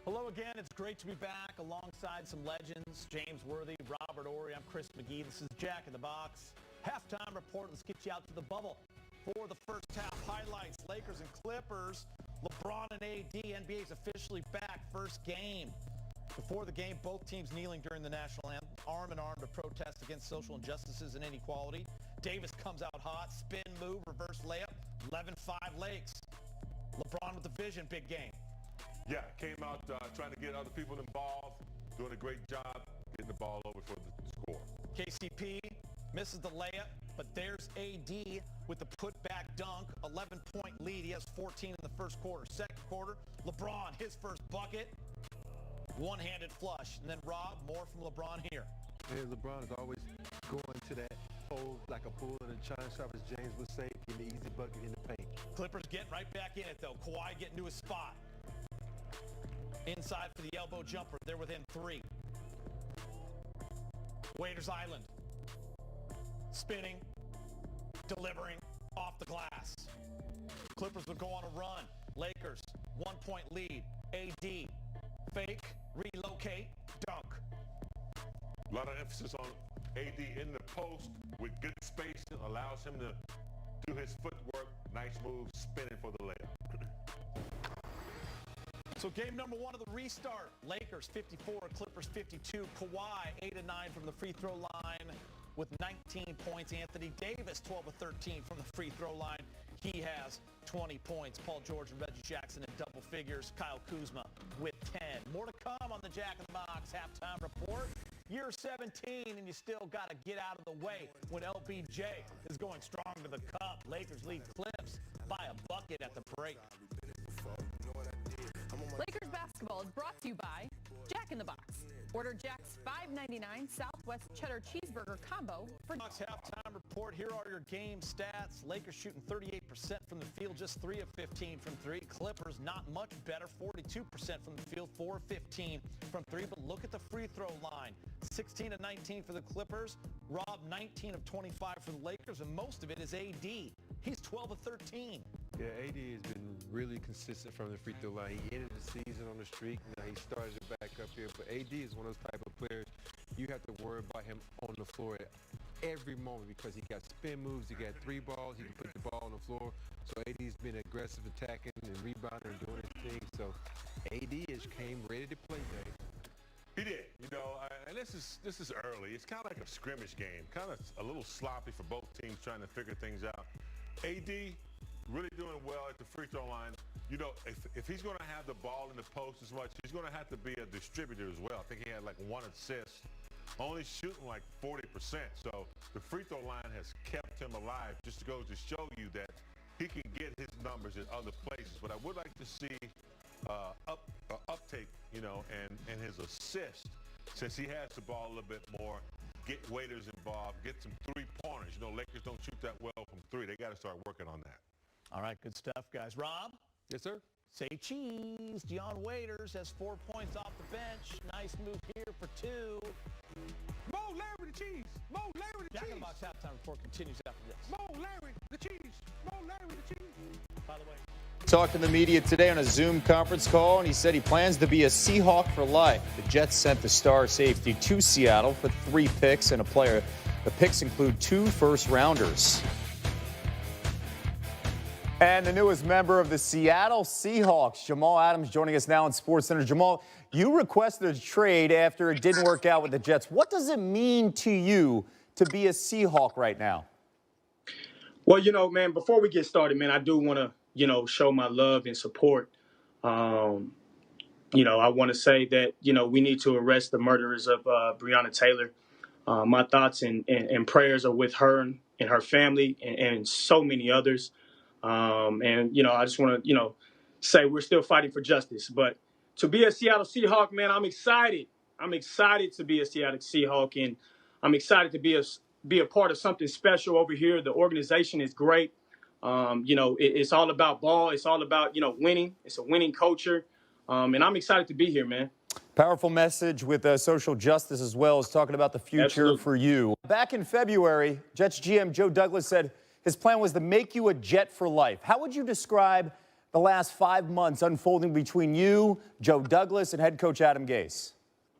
Hello again. It's great to be back alongside some legends. James Worthy, Robert Ory. I'm Chris McGee. This is Jack in the Box. Halftime report. Let's get you out to the bubble for the first half highlights. Lakers and Clippers. LeBron and AD. NBA's officially back. First game. Before the game, both teams kneeling during the national anthem, arm in arm to protest against social injustices and inequality. Davis comes out hot. Spin move, reverse layup. 11-5 Lakes. LeBron with the vision. Big game. Yeah, came out trying to get other people involved, doing a great job getting the ball over for the score. KCP misses the layup, but there's AD with the putback dunk. 11-point lead. He has 14 in the first quarter. Second quarter, LeBron, his first bucket. One-handed flush. And then Rob, more from LeBron here. Yeah, LeBron is always going to that hole like a bull in a china shop, as James would say, in the easy bucket in the paint. Clippers getting right back in it, though. Kawhi getting to his spot. Inside for the elbow jumper. They're within 3. Waiters Island. Spinning. Delivering. Off the glass. Clippers will go on a run. Lakers, 1-point lead. AD. Fake. Relocate. Dunk. A lot of emphasis on AD in the post with good spacing. Allows him to do his footwork. Nice move. Spinning for the layup. So game number 1 of the restart. Lakers 54, Clippers 52. Kawhi 8 of 9 from the free throw line with 19 points. Anthony Davis 12 of 13 from the free throw line. He has 20 points. Paul George and Reggie Jackson in double figures. Kyle Kuzma with 10. More to come on the Jack in the Box halftime report. Year 17, and you still got to get out of the way when LBJ is going strong to the cup. Lakers lead Clips by a bucket at the break. Lakers basketball is brought to you by Jack in the Box. Order Jack's $5.99 Southwest Cheddar Cheeseburger Combo for Box halftime report. Here are your game stats. Lakers shooting 38% from the field, just 3 of 15 from 3. Clippers not much better, 42% from the field, 4 of 15 from 3. But look at the free throw line. 16 of 19 for the Clippers. Rob 19 of 25 for the Lakers, and most of it is AD. He's 12 of 13. Yeah, AD has been really consistent from the free throw line. He ended the season on the streak. Now he started it back up here. But AD is one of those type of players you have to worry about him on the floor at every moment because he got spin moves. He got 3 balls. He can put the ball on the floor. So AD's been aggressive attacking and rebounding and doing his thing. So AD has came ready to play, Dave. He did, and this is early. It's kind of like a scrimmage game, kind of a little sloppy for both teams trying to figure things out. AD really doing well at the free throw line. If he's going to have the ball in the post as much, he's going to have to be a distributor as well. I think he had like 1 assist, only shooting like 40%. So the free throw line has kept him alive. Just goes to show you that he can get his numbers in other places. But I would like to see uptake, and his assist, since he has the ball a little bit more, get Waiters involved, get some 3-pointers. Lakers don't shoot that well from 3. They got to start working on that. All right, good stuff, guys. Rob? Yes, sir. Say cheese. Dion Waiters has 4 points off the bench. Nice move here for 2. Mo Larry the cheese. Mo Larry the Jack in cheese. the Box halftime report continues after this. Mo Larry the cheese. Mo Larry the cheese. By the way, talked to the media today on a Zoom conference call, and he said he plans to be a Seahawk for life. The Jets sent the star safety to Seattle for 3 picks and a player. The picks include 2 first-rounders. And the newest member of the Seattle Seahawks, Jamal Adams, joining us now on SportsCenter. Jamal, you requested a trade after it didn't work out with the Jets. What does it mean to you to be a Seahawk right now? Well, man, before we get started, man, I do want to, show my love and support. I want to say that, we need to arrest the murderers of Breonna Taylor. My thoughts and prayers are with her and her family and so many others. I just want to, say we're still fighting for justice. But to be a Seattle Seahawk, man, I'm excited. I'm excited to be a Seattle Seahawk, and I'm excited to be a part of something special over here. The organization is great. It's all about ball. It's all about, winning. It's a winning culture. And I'm excited to be here, man. Powerful message with social justice as well as talking about the future Absolutely. For you. Back in February, Jets GM Joe Douglas said his plan was to make you a Jet for life. How would you describe the last 5 months unfolding between you, Joe Douglas, and head coach Adam Gase?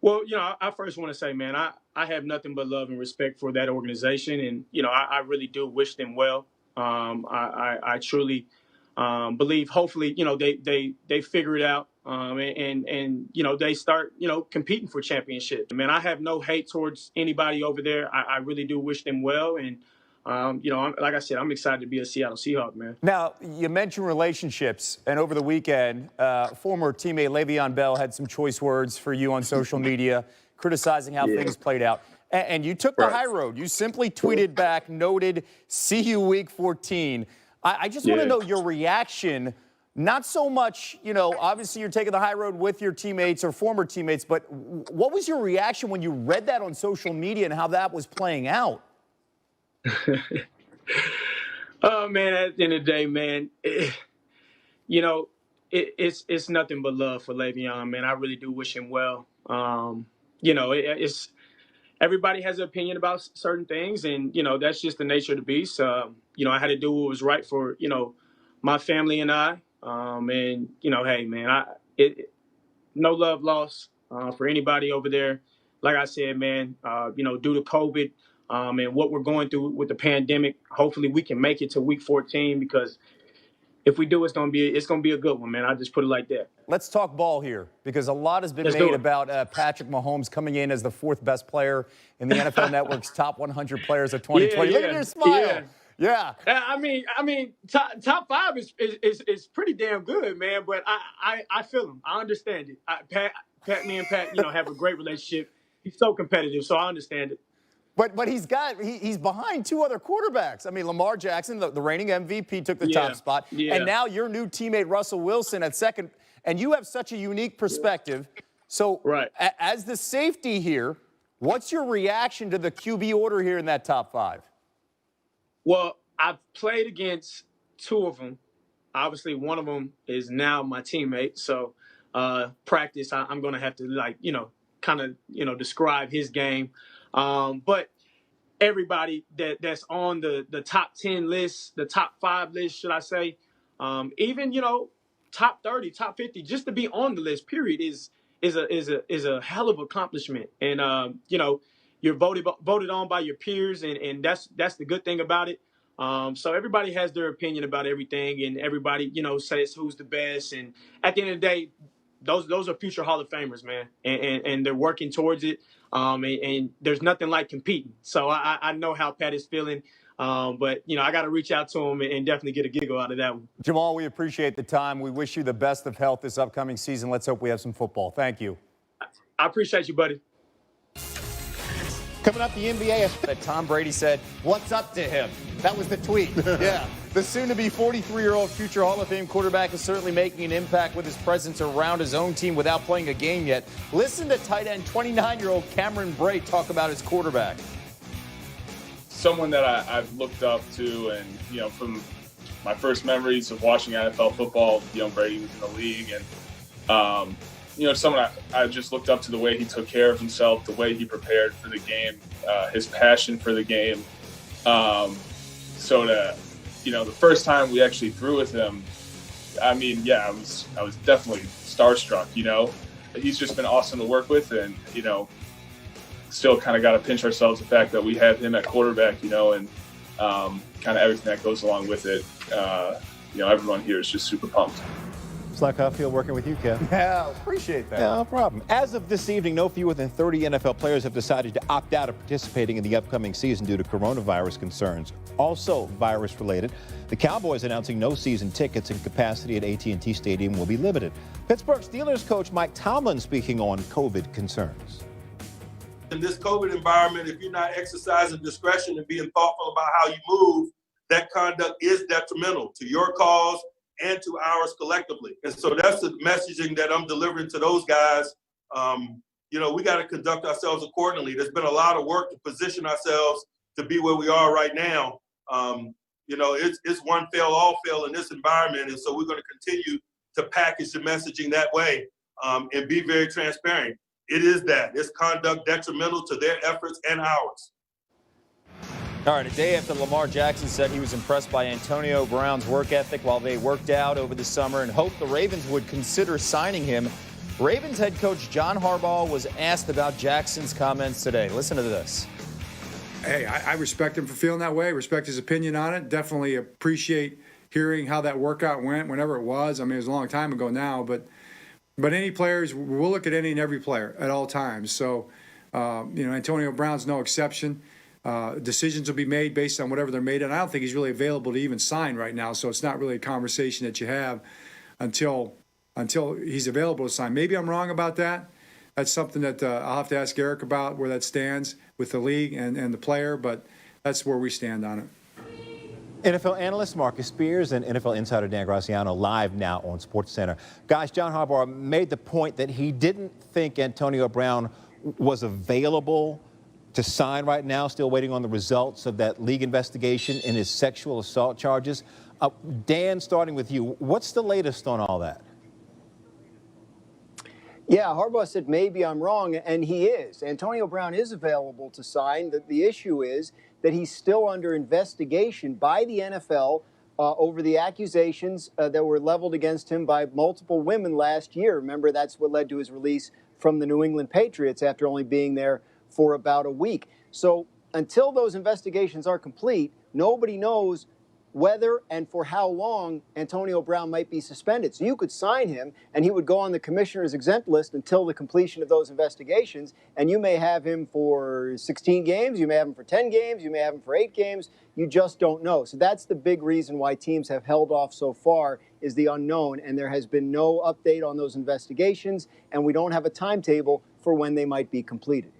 Well, I first want to say, man, I have nothing but love and respect for that organization. And, I really do wish them well. I truly believe, hopefully, they figure it out and they start, competing for championship. Man, I have no hate towards anybody over there. I really do wish them well. And, like I said, I'm excited to be a Seattle Seahawk, man. Now, you mentioned relationships, and over the weekend, former teammate Le'Veon Bell had some choice words for you on social media, criticizing how things played out. And you took the high road. You simply tweeted back, noted, "See you week 14." I just want to know your reaction. Not so much, obviously you're taking the high road with your teammates or former teammates, but what was your reaction when you read that on social media and how that was playing out? Oh, man, at the end of the day, man, it's nothing but love for Le'Veon, man. I really do wish him well. It's everybody has an opinion about certain things, and, that's just the nature of the beast. I had to do what was right for, my family and I. And, hey, man, no love lost for anybody over there. Like I said, man, due to COVID, and what we're going through with the pandemic, hopefully we can make it to week 14, because if we do, it's gonna be a good one, man. I just put it like that. Let's talk ball here, because a lot has been made about Patrick Mahomes coming in as the 4th best player in the NFL Network's top 100 players of 2020. Look at your smile. Yeah. I mean, top 5 is pretty damn good, man. But I feel him. I understand it. Me and Pat, have a great relationship. He's so competitive, so I understand it. But he's behind 2 other quarterbacks. I mean, Lamar Jackson, the reigning MVP, took the top spot. Yeah. And now your new teammate, Russell Wilson, at second. And you have such a unique perspective. So as the safety here, what's your reaction to the QB order here in that top 5? Well, I've played against 2 of them. Obviously, one of them is now my teammate. So practice, I'm going to have to, kind of, describe his game. But everybody that's on the top 10 list, the top 5 list, should I say, even, top 30, top 50, just to be on the list, period, is a hell of an accomplishment. And, you're voted on by your peers, and that's the good thing about it. So everybody has their opinion about everything, and everybody, says who's the best. And at the end of the day, those are future Hall of Famers, man, and they're working towards it. And there's nothing like competing. So I know how Pat is feeling. But, I got to reach out to him and definitely get a giggle out of that one. Jamal, we appreciate the time. We wish you the best of health this upcoming season. Let's hope we have some football. Thank you. I appreciate you, buddy. Coming up, the NBA. That Tom Brady said, "What's up to him?" That was the tweet. Yeah. The soon-to-be 43-year-old future Hall of Fame quarterback is certainly making an impact with his presence around his own team without playing a game yet. Listen to tight end 29-year-old Cameron Brate talk about his quarterback. Someone that I've looked up to, and, from my first memories of watching NFL football, Brady was in the league, and, someone I just looked up to, the way he took care of himself, the way he prepared for the game, his passion for the game. So the first time we actually threw with him, I was definitely starstruck, He's just been awesome to work with, and, still kind of got to pinch ourselves the fact that we have him at quarterback, and kind of everything that goes along with it. Everyone here is just super pumped. It's like how I feel working with you, Kev. Yeah, appreciate that. Yeah, no problem. As of this evening, no fewer than 30 NFL players have decided to opt out of participating in the upcoming season due to coronavirus concerns. Also virus-related, the Cowboys announcing no season tickets and capacity at AT&T Stadium will be limited. Pittsburgh Steelers coach Mike Tomlin speaking on COVID concerns. In this COVID environment, if you're not exercising discretion and being thoughtful about how you move, that conduct is detrimental to your cause and to ours collectively. And so that's the messaging that I'm delivering to those guys. We got to conduct ourselves accordingly. There's been a lot of work to position ourselves to be where we are right now. It's one fail, all fail in this environment. And so we're going to continue to package the messaging that way and be very transparent. It is that. It's conduct detrimental to their efforts and ours. All right, a day after Lamar Jackson said he was impressed by Antonio Brown's work ethic while they worked out over the summer and hoped the Ravens would consider signing him, Ravens head coach John Harbaugh was asked about Jackson's comments today. Listen to this. Hey, I respect him for feeling that way, respect his opinion on it. Definitely appreciate hearing how that workout went, whenever it was. I mean, it was a long time ago now, but any players, we'll look at any and every player at all times. So, Antonio Brown's no exception. Decisions will be made based on whatever they're made, and I don't think he's really available to even sign right now, so it's not really a conversation that you have until he's available to sign. Maybe I'm wrong about that. That's something that I'll have to ask Eric about, where that stands with the league and the player, but that's where we stand on it. NFL analyst Marcus Spears and NFL insider Dan Graziano live now on SportsCenter. Guys, John Harbaugh made the point that he didn't think Antonio Brown was available to sign right now, still waiting on the results of that league investigation in his sexual assault charges. Dan, starting with you, what's the latest on all that? Yeah, Harbaugh said maybe I'm wrong, and he is. Antonio Brown is available to sign. The issue is that he's still under investigation by the NFL over the accusations that were leveled against him by multiple women last year. Remember, that's what led to his release from the New England Patriots after only being there for about a week. So until those investigations are complete, nobody knows whether and for how long Antonio Brown might be suspended. So you could sign him, and he would go on the commissioner's exempt list until the completion of those investigations, and you may have him for 16 games, you may have him for 10 games, you may have him for 8 games. You just don't know. So that's the big reason why teams have held off so far, is the unknown, and there has been no update on those investigations, and we don't have a timetable for when they might be completed.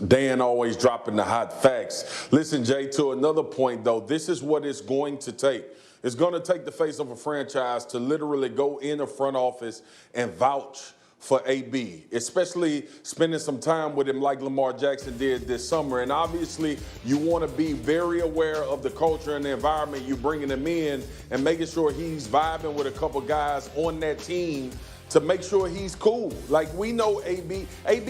Dan always dropping the hot facts. Listen, Jay, to another point, though, this is what it's going to take. It's going to take the face of a franchise to literally go in the front office and vouch for AB, especially spending some time with him like Lamar Jackson did this summer. And obviously, you want to be very aware of the culture and the environment you're bringing him in and making sure he's vibing with a couple guys on that team to make sure he's cool. Like, we know AB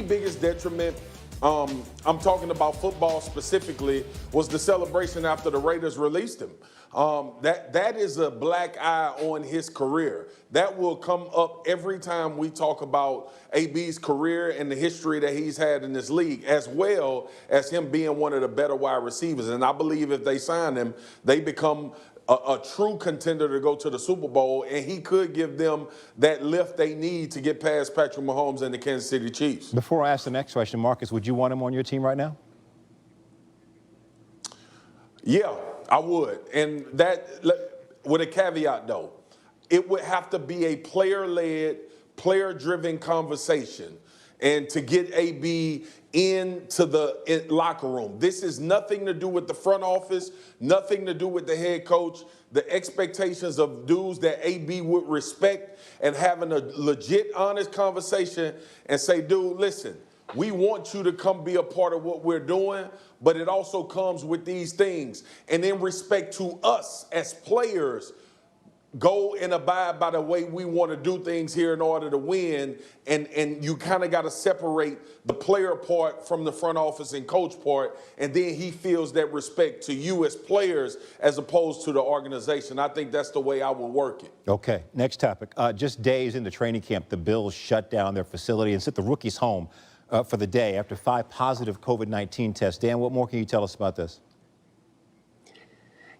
biggest detriment, I'm talking about football specifically, was the celebration after the Raiders released him. That is a black eye on his career. That will come up every time we talk about AB's career and the history that he's had in this league, as well as him being one of the better wide receivers. And I believe if they sign him, they become a true contender to go to the Super Bowl, and he could give them that lift they need to get past Patrick Mahomes and the Kansas City Chiefs. Before I ask the next question, Marcus, would you want him on your team right now? Yeah, I would. And that, with a caveat, though, it would have to be a player-led, player-driven conversation. And to get AB into the locker room. This is nothing to do with the front office, nothing to do with the head coach. The expectations of dudes that AB would respect, and having a legit, honest conversation and say, dude, listen, we want you to come be a part of what we're doing, but it also comes with these things. And in respect to us as players, go and abide by the way we want to do things here in order to win. And you kind of got to separate the player part from the front office and coach part. And then he feels that respect to you as players as opposed to the organization. I think that's the way I would work it. Okay, next topic. Just days into training camp, the Bills shut down their facility and sent the rookies home for the day after 5 positive COVID-19 tests. Dan, what more can you tell us about this?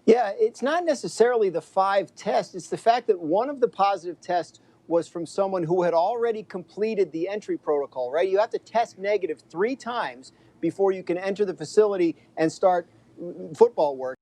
Yeah, it's not necessarily the 5 tests. It's the fact that one of the positive tests was from someone who had already completed the entry protocol, right? You have to test negative 3 times before you can enter the facility and start football work.